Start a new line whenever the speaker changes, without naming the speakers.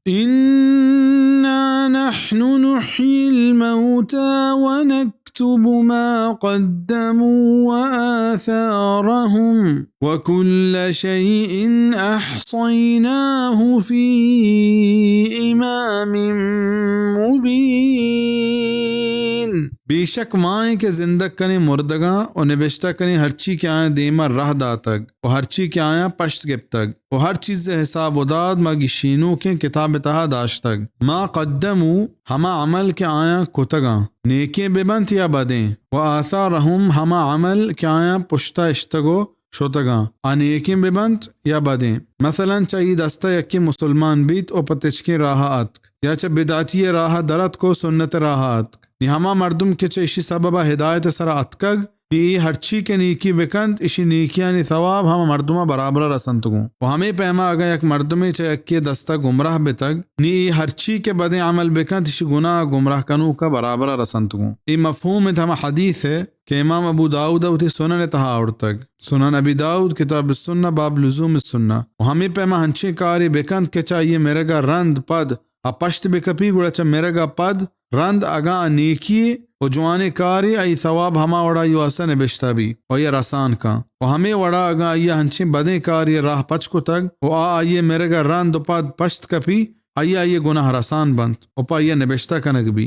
इन्ना नहनु नुह्यिल मौता व नक्तुबु मा क़द्दमू व आसारहुम व कुल्ल शैइन अहसैनाहु फी इमामिन मुबीन। बेशक माए के जिंदग कने मुर्दगा और निबिश्ता कने हरची के आया देमा राह दातग और हरची के आया पश्त गिप्तग और हर चीज हिसाब उदाद मागी शीनू के किताब तहा दाश्तग। मा कद्दमू हमा अमल के आया कुतगा नेके बेबंत या बदें व आसारहुम हमा अमल के आया पुश्ता इश्तगो शोतगा अनेके बेबंत या बदें। मसलन चाहिए दस्ता यक्की मुसलमान बीत और पतिचके राह अतक या च बिदाती राह दरत को सुन्नत राह अतक निहमा मर्दुम के च इशी सबबा हिदायत सरा अतकग कि हरची के नीकी बिकंत इशी नीकिया नि सवाब हम मर्दुमा बराबर रसंतगू और हमें पैमा अगर एक मर्दुमे च यक्की दस्ता गुमराह बितग नी हरची के बदे अमल बिकंत इशी गुनाह गुमराह कनू का बराबर रसंतगू। ये मफहूम में हम हदीस है कि इमाम अबू दाऊद उठी सुनन तहा उड़तग सुनन अबी दाऊद किताब सुन्ना बाब लुजूम सुन्ना हमें पैमा हंचे कारी बेकंत के चाहिए मेरेगा रंद पद अपश्त बेकपी गुड़ा च मेरेगा पद रंद अगा नेकी और जवाने कारी आई सवाब हमा वड़ा यू असन बिश्ता भी और ये रसान का और हमें वड़ा अगा ये हंचे बदे कार ये राह पच को तक और आइए मेरेगा रंद पद पश्त कपी आइए आइए गुनाह रसान बंद और पाइए निबिश्ता कनक भी।